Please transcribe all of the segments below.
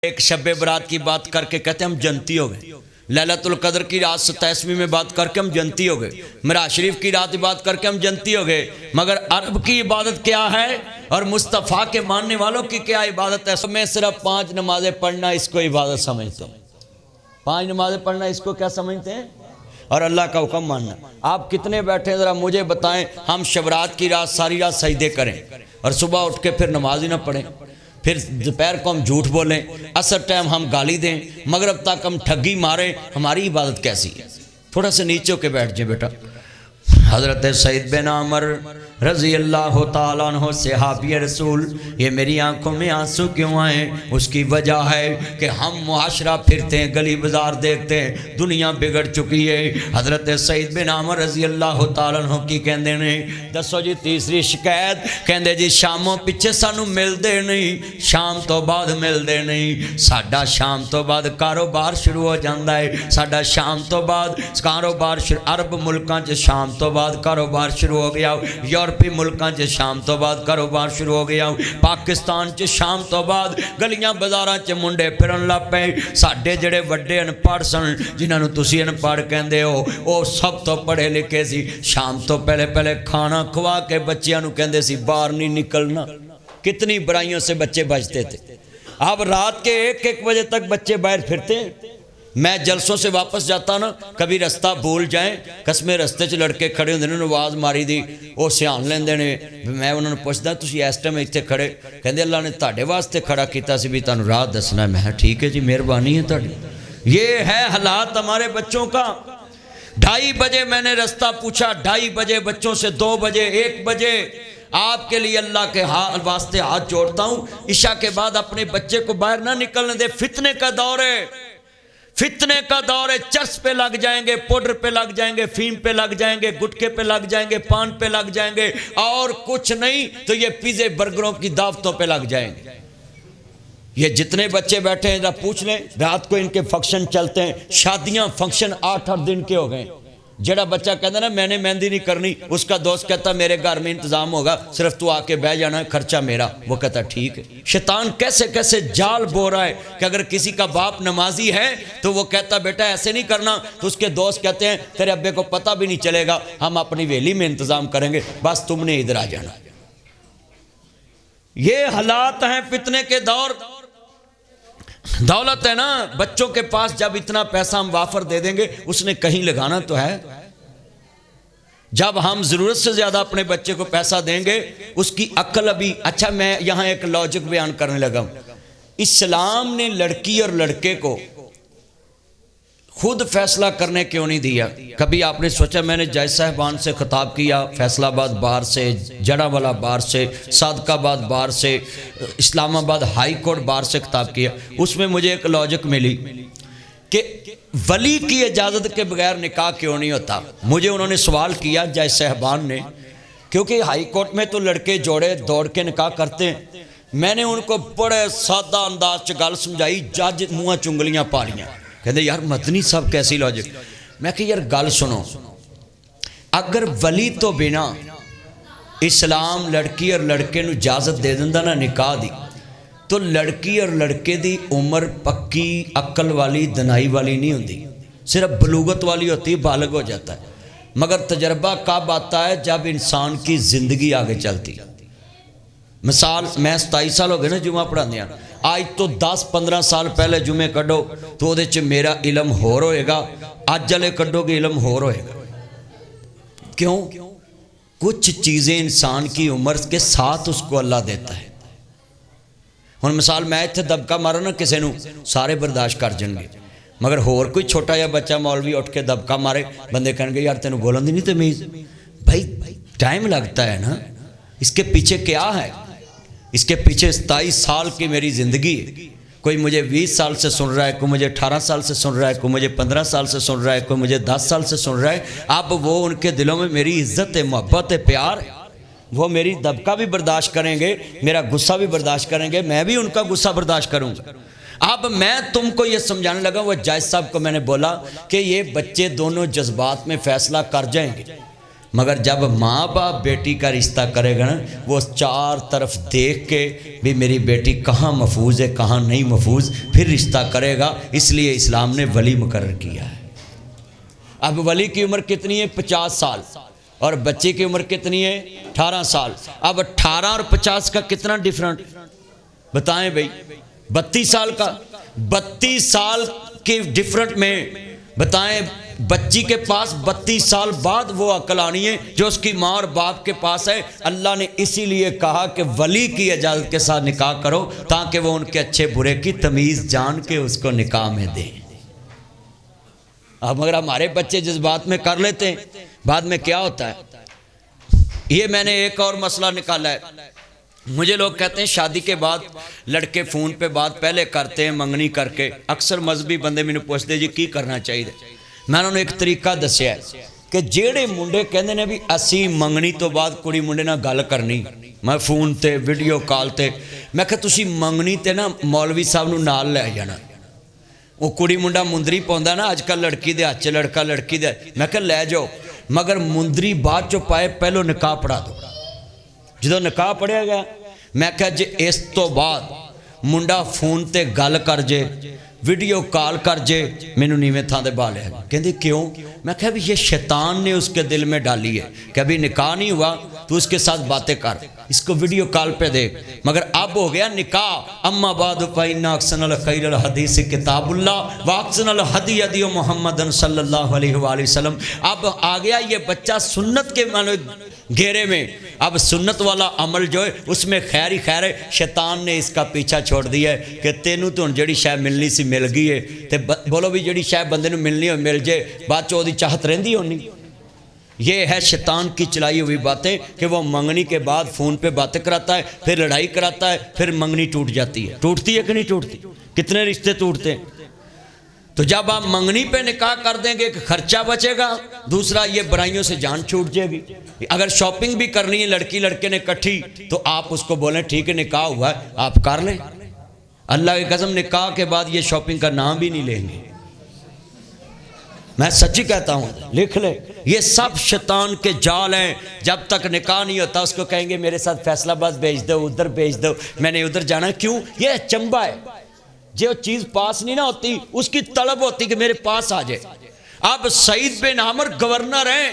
ایک شب برات کی بات کر کے کہتے ہیں ہم جنتی ہو گئے، لیلۃ القدر کی رات 27ویں میں بات کر کے ہم جنتی ہو گئے، معراج شریف کی رات بات کر کے ہم جنتی ہو گئے، مگر عرب کی عبادت کیا ہے اور مصطفیٰ کے ماننے والوں کی کیا عبادت ہے؟ میں صرف 5 نمازیں پڑھنا اس کو عبادت سمجھتے ہیں، 5 نمازیں پڑھنا اس کو کیا سمجھتے ہیں؟ اور اللہ کا حکم ماننا۔ آپ کتنے بیٹھے ہیں ذرا مجھے بتائیں، ہم شبرات کی رات ساری رات سجدے کریں اور صبح اٹھ کے پھر نماز ہی نہ پڑھیں، پھر دوپہر کو ہم جھوٹ بولیں، عصر ٹائم ہم گالی دیں، مغرب تک ہم ٹھگی ماریں، ہماری عبادت کیسی ہے؟ تھوڑا سا نیچے ہو کے بیٹھ جائے بیٹا۔ حضرت سعید بن عمر رضی اللہ تعالیٰ عنہ صحابی رسول، یہ میری آنکھوں میں آنسو کیوں آئے؟ اس کی وجہ ہے کہ ہم معاشرہ پھرتے ہیں، گلی بازار دیکھتے ہیں، دنیا بگڑ چکی ہے۔ حضرت سعید بن عمر رضی اللہ تعالیٰ عنہ کی کہندے نے دسو جی تیسری شکایت، کہندے جی شاموں پیچھے سانو مل دے نہیں، شام تو بعد مل دے نہیں، ساڈا شام تو بعد کاروبار شروع ہو جاندہ ہے، ساڈا شام تو بعد کاروبار عرب ملکاں چ شام تو بعد کاروبار شروع ہو گیا، یورپی ملکاں چ شام تو بعد کاروبار شروع ہو گیا، پاکستان چ شام تو بعد گلیاں بازاراں چ منڈے پھرن لگ پے۔ ساڈے جڑے وڈے ان پڑھ سن جنہاں نوں تسی ان پڑھ کہندے ہو، او سب تو پڑھے لکھے سی، شام تو پہلے کھانا کھوا کے بچیاں نوں کہندے سی باہر نہیں نکلنا۔ کتنی برائیوں سے بچے بچتے تھے، اب رات کے 1 بجے تک بچے باہر پھرتے ہیں۔ میں جلسوں سے واپس جاتا نا، کبھی رستہ بھول جائیں، قسمیں رستے چ لڑکے کھڑے ہوندے نے، آواز ماری دی وہ سیان لیندے نے، میں انہوں نے پوچھدا تسی اس ٹائم ایتھے کھڑے؟ کہندے اللہ نے تہاڈے واسطے کھڑا کیتا سی بھی تانوں راہ دسنا ہے۔ میں کہا ٹھیک ہے جی، مہربانی ہے تہاڈی۔ یہ ہے حالات ہمارے بچوں کا۔ 2:30 بجے میں نے رستہ پوچھا، 2:30 بجے بچوں سے 2 بجے 1 بجے آپ کے لیے اللہ کے واسطے ہاتھ جوڑتا ہوں، عشاء کے بعد اپنے بچے کو باہر نہ نکلنے دے۔ فتنے کا دور ہے، فتنے کا دور ہے، چرس پہ لگ جائیں گے، پوڈر پہ لگ جائیں گے، فیم پہ لگ جائیں گے، گٹکے پہ لگ جائیں گے، پان پہ لگ جائیں گے، اور کچھ نہیں تو یہ پیزے برگروں کی دعوتوں پہ لگ جائیں گے۔ یہ جتنے بچے بیٹھے ہیں ذرا پوچھ لیں، رات کو ان کے فنکشن چلتے ہیں، شادیاں فنکشن 8 دن کے ہو گئے۔ جڑا بچہ کہتا نا میں نے مہندی نہیں کرنی، اس کا دوست کہتا میرے گھر میں انتظام ہوگا، صرف تو آ کے بیٹھ جانا ہے، خرچہ میرا۔ وہ کہتا ٹھیک ہے۔ شیطان کیسے کیسے جال بو رہا ہے کہ اگر کسی کا باپ نمازی ہے تو وہ کہتا بیٹا ایسے نہیں کرنا، تو اس کے دوست کہتے ہیں تیرے ابے کو پتہ بھی نہیں چلے گا، ہم اپنی ویلی میں انتظام کریں گے، بس تم نے ادھر آ جانا۔ یہ حالات ہیں فتنے کے دور۔ دولت ہے نا، بچوں کے پاس جب اتنا پیسہ ہم وافر دے دیں گے، اس نے کہیں لگانا تو ہے۔ جب ہم ضرورت سے زیادہ اپنے بچے کو پیسہ دیں گے، اس کی عقل ابھی اچھا۔ میں یہاں ایک لاجک بیان کرنے لگا ہوں۔ اسلام نے لڑکی اور لڑکے کو خود فیصلہ کرنے کیوں نہیں دیا؟ کبھی آپ نے سوچا؟ میں نے جج صاحبان سے خطاب کیا، فیصل آباد بار سے، جڑا والا بار سے، صادق آباد بار سے، اسلام آباد ہائی کورٹ بار سے خطاب کیا۔ اس میں مجھے ایک لاجک ملی کہ ولی کی اجازت کے بغیر نکاح کیوں نہیں ہوتا۔ مجھے انہوں نے سوال کیا جج صاحبان نے، کیونکہ ہائی کورٹ میں تو لڑکے جوڑے دوڑ کے نکاح کرتے ہیں۔ میں نے ان کو بڑے سادہ انداز سے گل سمجھائی، جج منہ چنگلیاں پالیاں، کہتے یار مدنی صاحب کیسی لاجک۔ میں کہ یار گل سنو، اگر ولی تو بنا اسلام لڑکی اور لڑکے نو اجازت دے دندا نا نکاح دی، تو لڑکی اور لڑکے دی عمر پکی عقل والی دنائی والی نہیں ہوتی، صرف بلوغت والی ہوتی، بالغ ہو جاتا ہے۔ مگر تجربہ کب آتا ہے؟ جب انسان کی زندگی آگے چلتی۔ مثال میں 27 سال ہو گئے نا جمعہ پڑھا دیا، آج تو 10-15 سال پہلے جمعے کڈو تو وہ دیچے میرا علم ہور ہوئے گا، آج جلے کڈو گے علم ہور ہوئے گا۔ کیوں؟ کچھ چیزیں انسان کی عمر کے ساتھ اس کو اللہ دیتا ہے۔ ہن مثال میں اتھے دبکا مارا نا کسے نو، سارے برداشت کر جن گے، مگر ہور کوئی چھوٹا یا بچہ مولوی اٹھ کے دبکا مارے، بندے کہیں گے یار تینوں بولن دی نہیں تمیز۔ بھائی ٹائم لگتا ہے نا، اس کے پیچھے کیا ہے؟ اس کے پیچھے 27 سال کی میری زندگی ہے۔ کوئی مجھے 20 سال سے سن رہا ہے، کوئی مجھے 18 سال سے سن رہا ہے، کوئی مجھے 15 سال سے سن رہا ہے، کوئی مجھے 10 سال سے سن رہا ہے۔ اب وہ ان کے دلوں میں میری عزت ہے، محبت ہے، پیار ہے، وہ میری دبکا بھی برداشت کریں گے، میرا غصہ بھی برداشت کریں گے، میں بھی ان کا غصہ برداشت کروں گا۔ اب میں تم کو یہ سمجھانے لگا، وہ جج صاحب کو میں نے بولا کہ یہ بچے دونوں جذبات میں فیصلہ کر جائیں گے، مگر جب ماں باپ بیٹی کا رشتہ کرے گا نا وہ چار طرف دیکھ کے بھی میری بیٹی کہاں محفوظ ہے کہاں نہیں محفوظ پھر رشتہ کرے گا. اس لیے اسلام نے ولی مقرر کیا ہے. اب ولی کی عمر کتنی ہے؟ 50 سال. اور بچے کی عمر کتنی ہے؟ 18 سال. اب 18 اور 50 کا کتنا ڈیفرنٹ بتائیں بھائی؟ 32 سال کا. 32 سال کے ڈیفرنٹ میں بتائیں بچی کے پاس 32 سال بعد وہ عقل آنی ہے جو اس کی ماں اور باپ کے پاس ہے. اللہ نے اسی لیے کہا کہ ولی کی اجازت کے ساتھ نکاح کرو تاکہ وہ ان کے اچھے برے کی تمیز جان کے اس کو نکاح میں دیں. اب مگر ہمارے بچے جذبات میں کر لیتے ہیں بعد میں کیا ہوتا ہے. یہ میں نے ایک اور مسئلہ نکالا ہے. مجھے لوگ کہتے ہیں شادی کے بعد لڑکے فون پہ بات پہلے کرتے ہیں منگنی کر کے. اکثر مذہبی بندے میں پوچھتے جی کی کرنا چاہیے. میں نے ایک طریقہ دسیا ہے کہ جیڑے منڈے کہندے نے بھی اسی منگنی تو بعد کڑی منڈے نہ گل کرنی میں فون تے ویڈیو کال تے میں کہ تسی منگنی تے نا مولوی صاحب نو نال لے جانا. وہ کڑی منڈا مندری پوندا نا اج کل لڑکی دے ہاتھ لڑکا لڑکی دے میں کہ لے جاؤ مگر مندری بعد چو پائے پہلو نکاح پڑھا دو. جدو نکاح پڑھیا گیا میں کہ جے اس تو بعد منڈا فون تے گل کر جے ویڈیو کال کر جے مینو نیویں تھان دے بالے کہندے کیوں؟ میں کہا بھی یہ شیطان نے اس کے دل میں ڈالی ہے کہ ابھی نکاح نہیں ہوا تو اس کے ساتھ باتیں کر اس کو ویڈیو کال پہ دیکھ. مگر اب ہو گیا نکاح. اما بعد فإن أحسن الخير الحدیث کتاب اللہ وأحسن الہدی ہدی محمد صلی اللہ علیہ وآلہ وسلم. اب آ گیا یہ بچہ سنت کے گھیرے میں. اب سنت والا عمل جو ہے اس میں خیر ہی خیر ہے. شیطان نے اس کا پیچھا چھوڑ دیا ہے کہ تینوں تو جڑی شے ملنی سی مل گئی ہے تے بولو بھی جڑی شے بندے نو ملنی ہو مل جائے بعد چو دی چاہت رہندی ہونی. یہ ہے شیطان کی چلائی ہوئی باتیں کہ وہ منگنی کے بعد فون پہ باتیں کراتا ہے پھر لڑائی کراتا ہے پھر منگنی ٹوٹ جاتی ہے. ٹوٹتی ہے کہ نہیں ٹوٹتی؟ کتنے رشتے ٹوٹتے ہیں. تو جب آپ منگنی پہ نکاح کر دیں گے کہ خرچہ بچے گا دوسرا یہ برائیوں سے جان چھوٹ جائے گی. اگر شاپنگ بھی کرنی ہے لڑکی لڑکے نے کٹھی تو آپ اس کو بولیں ٹھیک ہے نکاح ہوا ہے آپ کر لیں. اللہ کی قسم نکاح کے بعد یہ شاپنگ کا نام بھی نہیں لیں گے. میں سچی کہتا ہوں لکھ لے یہ سب شیطان کے جال ہیں. جب تک نکاح نہیں ہوتا اس کو کہیں گے میرے ساتھ فیصلہ بس بھیج دو ادھر بھیج دو میں نے ادھر جانا. کیوں؟ یہ چمبا ہے. جو چیز پاس نہیں نہ ہوتی اس کی طلب ہوتی کہ میرے پاس آ جائے. اب سعید بن عامر گورنر ہیں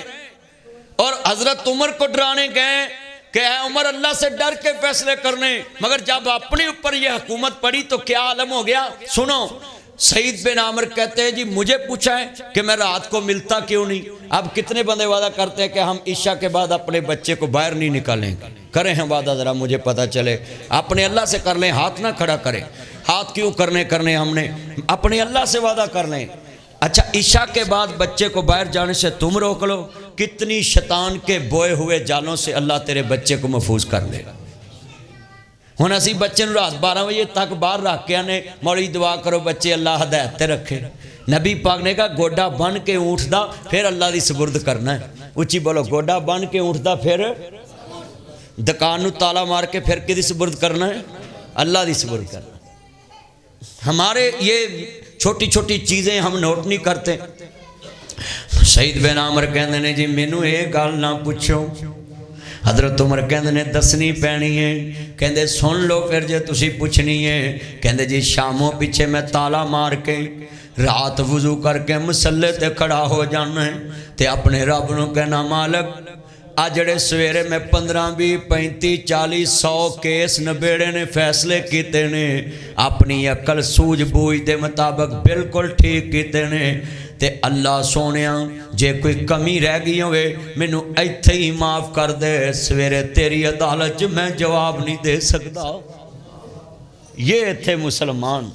اور حضرت عمر کو ڈرانے گئے کہ اے عمر اللہ سے ڈر کے فیصلے کرنے. مگر جب اپنے اوپر یہ حکومت پڑی تو کیا عالم ہو گیا. سنو سعید بن عامر کہتے ہیں جی مجھے پوچھا ہے کہ میں رات کو ملتا کیوں نہیں. اب کتنے بندے وعدہ کرتے ہیں کہ ہم عشاء کے بعد اپنے بچے کو باہر نہیں نکالیں گے. کریں ہیں وعدہ ذرا مجھے پتہ چلے. اپنے اللہ سے کر لیں ہاتھ نہ کھڑا کریں. ہاتھ کیوں کرنے ہم نے اپنے اللہ سے وعدہ کر لیں. اچھا عشاء کے بعد بچے کو باہر جانے سے تم روک لو. کتنی شیطان کے بوئے ہوئے جالوں سے اللہ تیرے بچے کو محفوظ کر لے گا. ہن اسی بچے نو رات 12 بجے تک باہر رکھ کے آنے مولوی دعا کرو بچے اللہ ہدایت تے رکھے. نبی پاک نے کہا گوڈا بن کے اونٹ دا پھر اللہ دی سپرد کرنا ہے. اچھی بولو گوڈا بن کے اونٹ دا پھر دکان نو تالا مار کے پھر کدی سپرد کرنا ہے؟ اللہ دی سپرد کرنا. ہمارے یہ چھوٹی چھوٹی چیزیں ہم نوٹ نہیں کرتے. سعید بن عامر کہندے نے جی مینوں اے گل نہ پوچھو. حضرت عمر کہندے نے دسنی پینی ہے. کہندے سن لو پھر جے تسی پوچھنی ہے. کہندے جی شاموں پیچھے میں تالا مار کے رات وضو کر کے مسلے تے کھڑا ہو جانا ہے تے اپنے رب نو کہنا مالک آجڑے سویرے میں 15 20 35 40 100 کیس نبیڑے نے فیصلے کیتے نے اپنی عقل سوجھ بوجھ دے مطابق بالکل ٹھیک کیتے نے تے اللہ سونیا جے کوئی کمی رہ گئی ہوئے مینوں ایتھے ہی معاف کر دے. سویرے تیری عدالت میں جواب نہیں دے سکتا. یہ تھے مسلمان.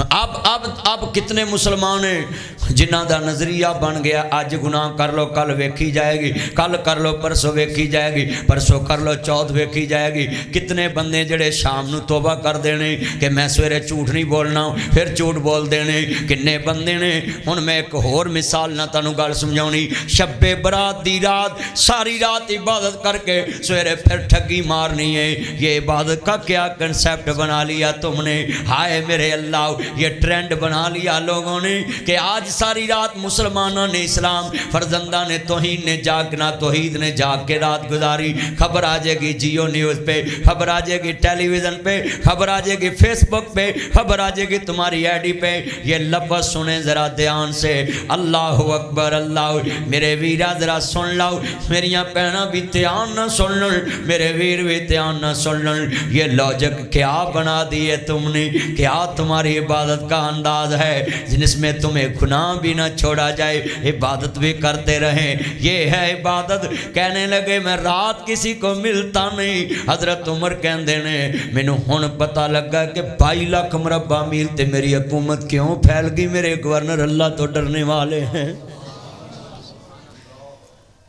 اب کتنے مسلمان ہیں جنہ دا نظریہ بن گیا آج گناہ کر لو کل ویکھی جائے گی, کل کر لو پرسوں ویکھی جائے گی, پرسوں کر لو چوتھ ویکھی جائے گی. کتنے بندے جڑے شام نو توبہ کر دینے کہ میں سویرے جھوٹ نہیں بولنا پھر جھوٹ بول دینے. کنے بندے نے. ہن میں ایک اور مثال نہ تانوں گل سمجھاؤنی. شب برات دی رات ساری رات عبادت کر کے سویرے پھر ٹھگی مارنی ہے. یہ عبادت کا کیا کنسیپٹ بنا لیا تم نے. ہائے میرے اللہ یہ ٹرینڈ بنا لیا لوگوں نے کہ آج ساری رات مسلمانوں نے اسلام فرزندہ نے توہین نے جاگنا توحید نے جاگ کے رات گزاری. خبر آ جائے گی جیو نیوز پہ, خبر آ جائے گی ٹیلی ویژن پہ, خبر آ جائے گی فیس بک پہ, خبر آ جائے گی تمہاری آئی ڈی پہ. یہ لفظ سنیں ذرا دھیان سے, اللہ اکبر اللہ. میرے ویرا ذرا سن لو, میریاں پہنا بھی دھیان نہ سن لو, میرے ویر بھی دھیان نہ سن لو. یہ لاجک کیا بنا دی ہے تم نے, کیا تمہاری عبادت کا انداز ہے جس میں تمہیں گناہ بھی نہ چھوڑا جائے, عبادت بھی کرتے رہیں. یہ ہے عبادت. کہنے لگے میں رات کسی کو ملتا نہیں. حضرت عمر کہندے نے مینوں ہن پتہ لگا کہ 22 لاکھ مربع میل تے میری حکومت کیوں پھیل گئی. میرے گورنر اللہ تو ڈرنے والے ہیں.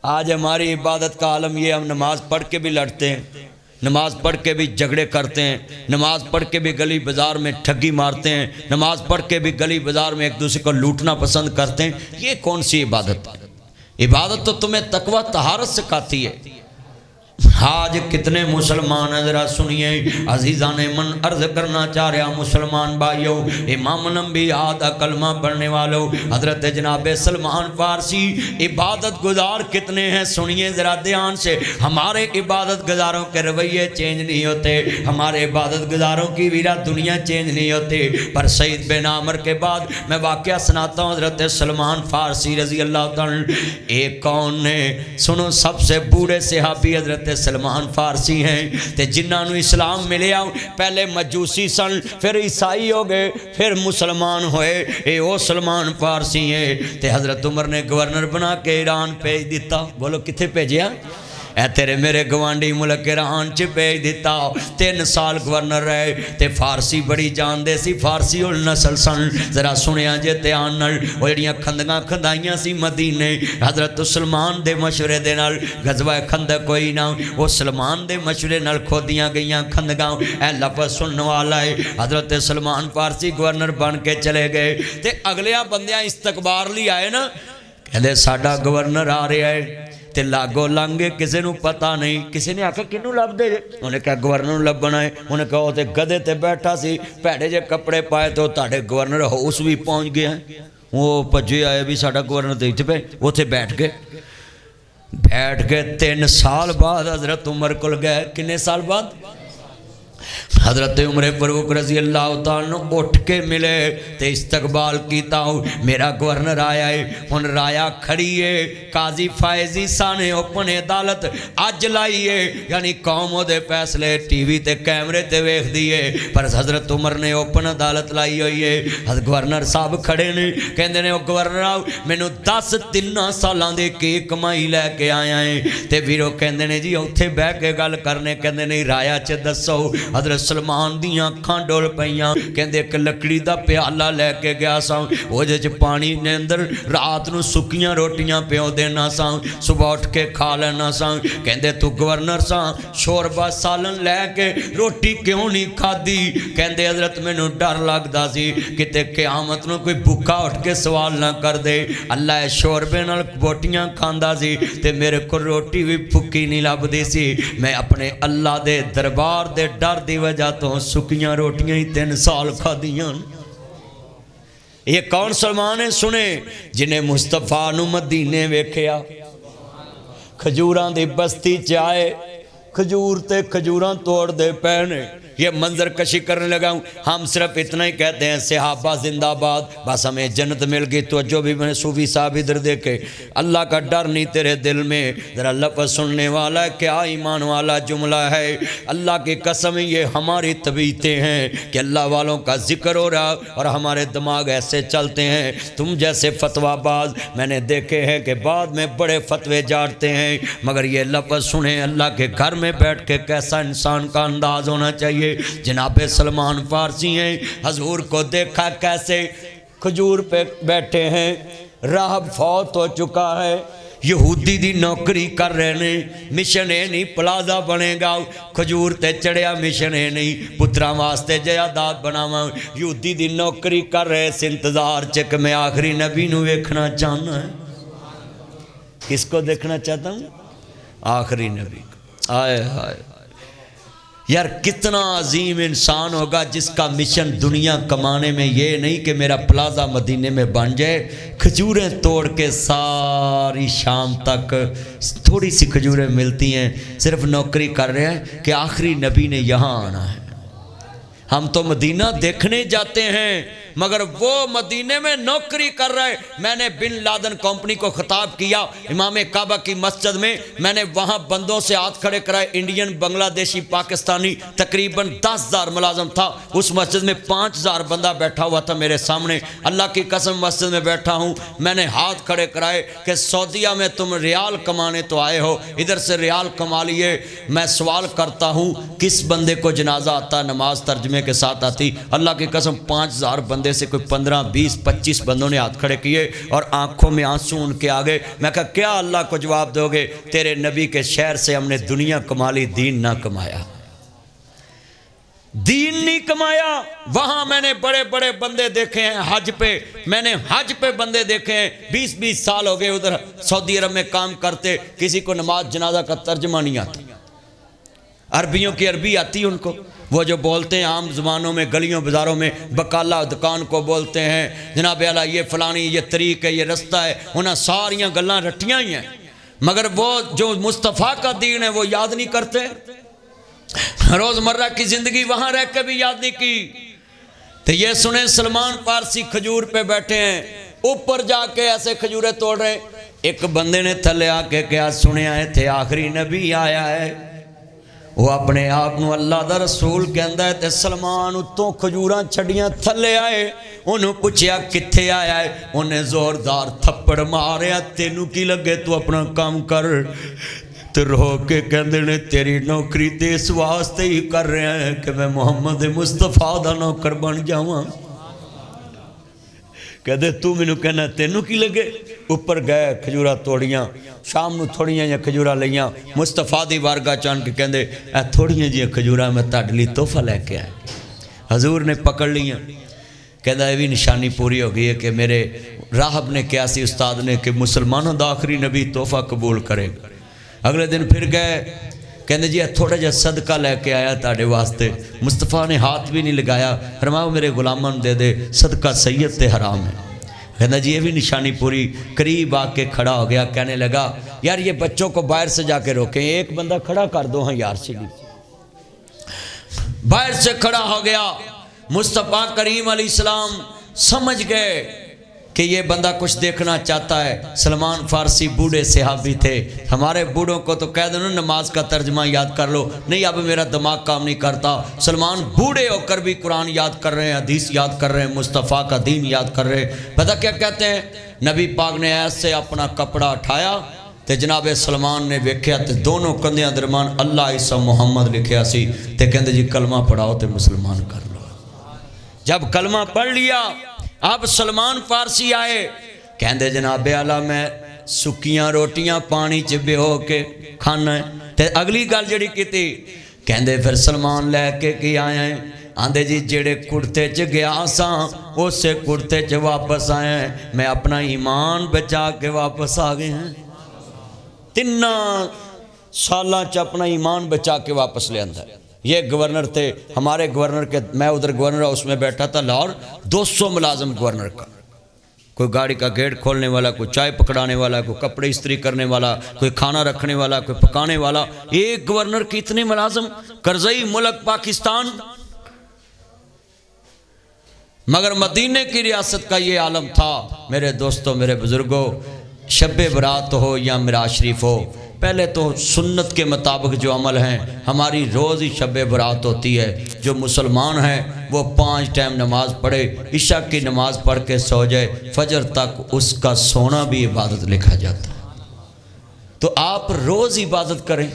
آج ہماری عبادت کا عالم یہ, ہم نماز پڑھ کے بھی لڑتے ہیں, نماز پڑھ کے بھی جھگڑے کرتے ہیں, نماز پڑھ کے بھی گلی بازار میں ٹھگی مارتے ہیں, نماز پڑھ کے بھی گلی بازار میں ایک دوسرے کو لوٹنا پسند کرتے ہیں. یہ کون سی عبادت ہے؟ عبادت تو تمہیں تقوی طہارت سکھاتی ہے. آج کتنے مسلمان ہیں ذرا سنیے عزیزان من, عرض کرنا چاہ رہا مسلمان بھائیوں, امام الانبیاء دا کلمہ پڑھنے والوں حضرت جناب سلمان فارسی عبادت گزار کتنے ہیں سنیے ذرا دھیان سے. ہمارے عبادت گزاروں کے رویے چینج نہیں ہوتے, ہمارے عبادت گزاروں کی ویرا دنیا چینج نہیں ہوتی. پر سعید بن عامر کے بعد میں واقعہ سناتا ہوں حضرت سلمان فارسی رضی اللہ تعالیٰ. ایک کون نے سنو, سب سے بوڑھے صحابی حضرت سلمان فارسی ہیں تے جنہاں نو اسلام ملیا پہلے مجوسی سن, پھر عیسائی ہو گئے, پھر مسلمان ہوئے. اے او سلمان فارسی ہیں تے حضرت عمر نے گورنر بنا کے ایران بھیج دیتا. بولو کتھے بھیجیا؟ اے تیرے میرے گوانڈی ملک ایران چ بھیج دیتا. 3 سال گورنر رہے تے فارسی بڑی جان دے سی, فارسی النسل سن. ذرا سنیا جے دھیان نال, او جڑیاں کھندگاں کھندائیاں سی مدینے حضرت سلمان دے مشورے دے نال, غزوہ خندق کوئی نہ, وہ سلمان دے مشورے نال کھودیاں گئیاں کھندگاں. اے لفظ سننے والا ہے, حضرت سلمان فارسی گورنر بن کے چلے گئے تے اگلیاں بندیاں استقبال لی آئے نا, کہندے ساڈا گورنر آ رہا ہے تے لاگو لانگے کسے نو پتہ نہیں. کسے نے آکھا کنوں لب دے, انہوں نے کہا گورنر لبنا ہے. انہوں نے کہا وہ تے گدے تے بیٹھا سی, پیڑے جے کپڑے پائے تو تاڑے گورنر ہاؤس بھی پہنچ گیا ہے. وہ پجے آئے بھی ساڑا گورنر دیکھتے پہ, وہ تے بیٹھ گئے. 3 سال بعد حضرت عمر کل گئے. کنے سال بعد؟ حضرت عمر فاروق رضی اللہ تعالیٰ اٹھ کے ملے تے استقبال کیتا ہوں, میرا گورنر آیا ہے. ہن رایا کھڑی ہے, قاضی فائزی سانے اپن عدالت اج لائیے, یعنی قوم دے فیصلے ٹی وی تے کیمرے تے ویکھ دیے, پر حضرت عمر نے اپن عدالت لائی ہوئی ہے. گورنر صاحب کھڑے نے, کہندے نے او گورنر آؤ مینوں 10 سالاں دے کی کمائی لے کے آیا ہے. تے ویرو کہندے نے جی اوتھے بیٹھ کے گل کرنے, کہندے نے رایا چ دسو. حضرت سلمان دیاں اکھاں ڈول پیاں, کہندے ایک لکڑی دا پیالہ لے کے گیا سا, وہ جے پانی نے اندر رات نو سکیاں روٹیاں پیو دینا سا, صبح اٹھ کے کھا لینا سا. کہندے تو گورنر سا شوربا سالن لے کے روٹی کیوں نہیں کھادی؟ کہندے حضرت مینوں ڈر لگدا سی کتے قیامت نو کوئی بھوکا اٹھ کے سوال نہ کر دے. اللہ شوربے نال بوٹیاں کھاندا سی تے میرے کو روٹی بھی پھکی نہیں لبدی سی. میں اپنے اللہ دے دربار دے ڈر دی وجہ تو سکیاں روٹیاں ہی 3 سال کھا دیاں. یہ کون سلمان ہے سنے جنہیں مصطفیٰ نو مدینے ویکھیا, کھجوراں دی بستی چائے, کھجور تے کھجوراں توڑ دے پہنے. یہ منظر کشی کرنے لگا ہوں. ہم صرف اتنا ہی کہتے ہیں صحابہ زندہ باد, بس ہمیں جنت مل گئی. تو جو بھی میں نے صوفی صاحب ادھر دیکھے, اللہ کا ڈر نہیں تیرے دل میں. ذرا لفظ سننے والا ہے, کیا ایمان والا جملہ ہے. اللہ کی قسم یہ ہماری طبیعتیں ہیں کہ اللہ والوں کا ذکر ہو رہا اور ہمارے دماغ ایسے چلتے ہیں. تم جیسے فتویٰ باز میں نے دیکھے ہیں کہ بعد میں بڑے فتوے جاڑتے ہیں, مگر یہ لفظ سنیں اللہ کے گھر میں بیٹھ کے کیسا انسان کا انداز ہونا چاہیے. جناب سلمان فارسی ہیں, حضور کو دیکھا کیسے کھجور پہ بیٹھے ہیں, راہب فوت ہو چکا ہے, یہودی دی نوکری کر رہے نے, مشن ہے نہیں پلازا بنے گا, کھجور تے چڑھیا مشن ہے نہیں پترا واسطے جیاداد بناواں. یہودی دی نوکری کر رہے اس انتظار چ کہ میں آخری نبی نو ویکھنا چاہنا ہے. کس کو دیکھنا چاہتا ہوں؟ آخری نبی. آئے ہائے یار کتنا عظیم انسان ہوگا جس کا مشن دنیا کمانے میں یہ نہیں کہ میرا پلازا مدینے میں بن جائے، کھجوریں توڑ کے ساری شام تک تھوڑی سی کھجوریں ملتی ہیں، صرف نوکری کر رہے ہیں کہ آخری نبی نے یہاں آنا ہے۔ ہم تو مدینہ دیکھنے جاتے ہیں مگر وہ مدینے میں نوکری کر رہے۔ میں نے بن لادن کمپنی کو خطاب کیا امام کعبہ کی مسجد میں، میں نے وہاں بندوں سے ہاتھ کھڑے کرائے، انڈین، بنگلہ دیشی، پاکستانی، تقریباً 10,000 ملازم تھا اس مسجد میں، 5,000 بندہ بیٹھا ہوا تھا میرے سامنے۔ اللہ کی قسم مسجد میں بیٹھا ہوں، میں نے ہاتھ کھڑے کرائے کہ سعودیہ میں تم ریال کمانے تو آئے ہو، ادھر سے ریال کما لیے۔ میں سوال کرتا ہوں کس بندے کو جنازہ آتا، نماز ترجمے کے ساتھ آتی؟ اللہ کی قسم 5,000 بندے سے کوئی 15 20 25 بندوں نے ہاتھ کھڑے کیے اور آنکھوں میں آنسو ان کے آگے۔ میں کہا کیا اللہ کو جواب دو گے؟ تیرے نبی کے شہر سے ہم نے دنیا کما لی، دین نہ کمایا، دین نہیں کمایا۔ وہاں میں نے بڑے بڑے بندے دیکھے ہیں حج پہ، میں نے حج پہ بندے دیکھے ہیں 20 سال ہو گئے ادھر سعودی عرب میں کام کرتے، کسی کو نماز جنازہ کا ترجمہ نہیں آتا، عربیوں کی عربی آتی ان کو، وہ جو بولتے ہیں عام زبانوں میں گلیوں بازاروں میں، بقالہ دکان کو بولتے ہیں جناب اعلیٰ یہ فلانی، یہ طریق ہے، یہ رستہ ہے، انہیں ساریاں گلاں رٹیاں ہی ہیں، مگر وہ جو مصطفیٰ کا دین ہے وہ یاد نہیں کرتے، روزمرہ کی زندگی وہاں رہ کے بھی یاد نہیں کی۔ تو یہ سنیں سلمان فارسی کھجور پہ بیٹھے ہیں، اوپر جا کے ایسے کھجوریں توڑ رہے ہیں۔ ایک بندے نے تھلے آ کے کیا سنے آئے تھے آخری نبی آیا ہے، وہ اپنے آپ نو اللہ دا رسول کہندا ہے، تے سلمان اتوں کھجوراں چھڑیاں تھلے آئے، انہوں پوچھیا کتھے آیا ہے، انہیں زوردار تھپڑ ماریا، تینوں کی لگے تو اپنا کام کر، تے رو کے کہندے نے تیری نوکری تے اس واسطے ہی کر رہے ہیں کہ میں محمد مصطفیٰ دا نوکر بن جاواں۔ کہتے تو مینوں کہنا تینوں کی لگے؟ اوپر گئے کھجورا توڑیاں، شام نو تھوڑیاں یا کھجورا لیاں، مصطفیٰ دی بارگاہ چان کے کہندے اے تھوڑیاں جی کھجورا میں تاڈ لئی تحفہ لے کے آئے۔ حضور نے پکڑ لیاں، کہندا یہ بھی نشانی پوری ہو گئی ہے کہ میرے راہب نے کیا سی استاد نے کہ مسلمانوں دا آخری نبی تحفہ قبول کرے گا۔ اگلے دن پھر گئے، کہندے جی تھوڑا جا صدقہ لے کے آیا تاڑے واسطے۔ مصطفیٰ نے ہاتھ بھی نہیں لگایا، فرمایا میرے غلامن دے دے، صدقہ سید تے حرام ہے۔ کہندہ جی یہ بھی نشانی پوری، قریب آ کے کھڑا ہو گیا، کہنے لگا یار یہ بچوں کو باہر سے جا کے روکیں، ایک بندہ کھڑا کر دو ہاں یار چلی۔ باہر سے کھڑا ہو گیا، مصطفیٰ کریم علیہ السلام سمجھ گئے کہ یہ بندہ کچھ دیکھنا چاہتا ہے۔ سلمان فارسی بوڑھے صحابی تھے، ہمارے بوڑھوں کو تو کہہ دو نماز کا ترجمہ یاد کر لو، نہیں اب میرا دماغ کام نہیں کرتا۔ سلمان بوڑھے ہو کر بھی قرآن یاد کر رہے ہیں، حدیث یاد کر رہے ہیں، مصطفیٰ کا دین یاد کر رہے ہیں۔ پتہ کیا کہتے ہیں؟ نبی پاک نے ایسے اپنا کپڑا اٹھایا تے جناب سلمان نے ویکھیا تے دونوں کندیاں درمیان اللہ عیسیٰ محمد لکھیا سی، تے کہندے جی کلمہ پڑھاؤ تے مسلمان کر لو۔ جب کلمہ پڑھ لیا اب سلمان فارسی آئے، کہندے جناب اعلیٰ میں سکیاں روٹیاں پانی چ بہو کے کھانا ہے۔ تے اگلی گل جڑی کیتی، کہندے پھر سلمان لے کے کی آئے ہیں، آندے جی جڑے کرتے چ گیا ساں اسے کرتے چ واپس آئے ہیں، میں اپنا ایمان بچا کے واپس آ گئے ہیں۔ 3 سالاں چ اپنا ایمان بچا کے واپس لے آندا ہے۔ یہ گورنر تھے ہمارے گورنر کے، میں ادھر گورنر اس میں بیٹھا تھا لاہور، 200 ملازم گورنر کا، کوئی گاڑی کا گیٹ کھولنے والا، کوئی چائے پکڑانے والا، کوئی کپڑے استری کرنے والا، کوئی کھانا رکھنے والا، کوئی پکانے والا، ایک گورنر کی اتنے ملازم، قرضئی ملک پاکستان۔ مگر مدینے کی ریاست کا یہ عالم تھا۔ میرے دوستوں، میرے بزرگوں، شب برات ہو یا معراج شریف ہو، پہلے تو سنت کے مطابق جو عمل ہیں، ہماری روز ہی شب برات ہوتی ہے۔ جو مسلمان ہیں وہ 5 ٹائم نماز پڑھے، عشاء کی نماز پڑھ کے سو جائے، فجر تک اس کا سونا بھی عبادت لکھا جاتا ہے۔ تو آپ روز عبادت کریں،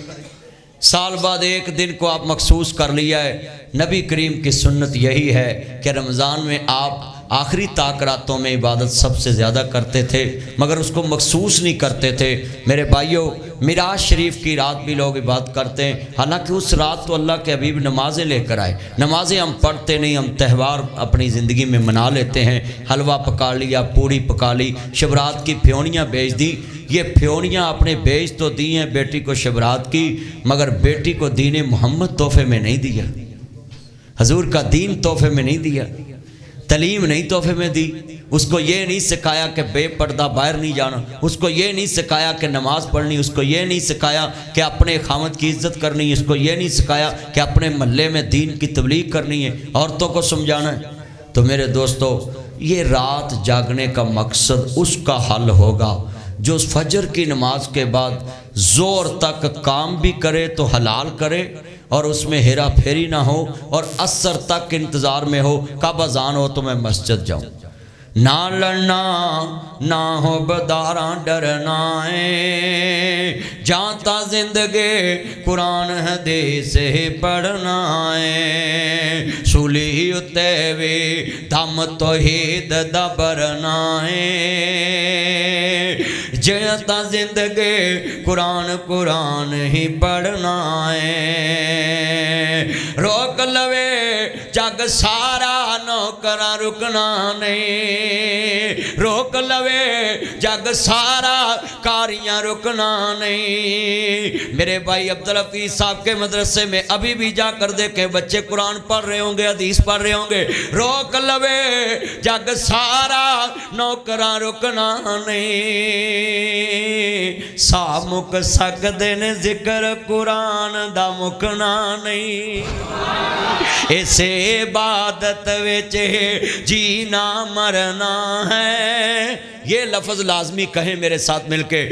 سال بعد ایک دن کو آپ مخصوص کر لیا ہے۔ نبی کریم کی سنت یہی ہے کہ رمضان میں آپ آخری طاق راتوں میں عبادت سب سے زیادہ کرتے تھے، مگر اس کو مخصوص نہیں کرتے تھے۔ میرے بھائیوں، معراج شریف کی رات بھی لوگ عبادت کرتے ہیں، حالانکہ اس رات تو اللہ کے حبیب نمازیں لے کر آئے۔ نمازیں ہم پڑھتے نہیں، ہم تہوار اپنی زندگی میں منا لیتے ہیں۔ حلوہ پکا لیا، پوری پکا لی، شب رات کی پھیونیاں بیچ دی، یہ پھیونیاں اپنے بیچ تو دی ہیں بیٹی کو شبرات کی، مگر بیٹی کو دین محمد تحفے میں نہیں دیا، حضور کا دین تحفے میں نہیں دیا، تعلیم نہیں تحفے میں دی۔ اس کو یہ نہیں سکھایا کہ بے پردہ باہر نہیں جانا، اس کو یہ نہیں سکھایا کہ نماز پڑھنی، اس کو یہ نہیں سکھایا کہ اپنے خامد کی عزت کرنی، اس کو یہ نہیں سکھایا کہ اپنے محلے میں دین کی تبلیغ کرنی ہے، عورتوں کو سمجھانا ہے۔ تو میرے دوستو، یہ رات جاگنے کا مقصد اس کا حل ہوگا جو فجر کی نماز کے بعد زور تک کام بھی کرے تو حلال کرے، اور اس میں ہیرا پھیری نہ ہو، اور عصر تک انتظار میں ہو کب اذان ہو تو میں مسجد جاؤں۔ نہ لڑنا نہ ہو بداراں ڈرنا ہے، جانتا زندگی قرآن حدیث پڑھنا ہے، سولی اتے وی دم توحید دا برنا ہے، جانتا زندگی قرآن ہی پڑھنا ہے، روک لوے جگ سارا نوکراں رکنا نہیں، روک لوے جگ سارا کاریاں رکنا نہیں۔ میرے بھائی عبدالحفیظ صاحب کے مدرسے میں ابھی بھی جا کر دیکھیں، بچے قرآن پڑھ رہے ہوں گے، حدیث پڑھ رہے ہوں گے۔ روک لوے جگ سارا نوکراں رکنا نہیں، سا مک سکدے نے ذکر قرآن دا مکنا نہیں، اسے عبادت وچ جینا مرنا ہے۔ یہ لفظ لازمی کہیں میرے ساتھ مل کے،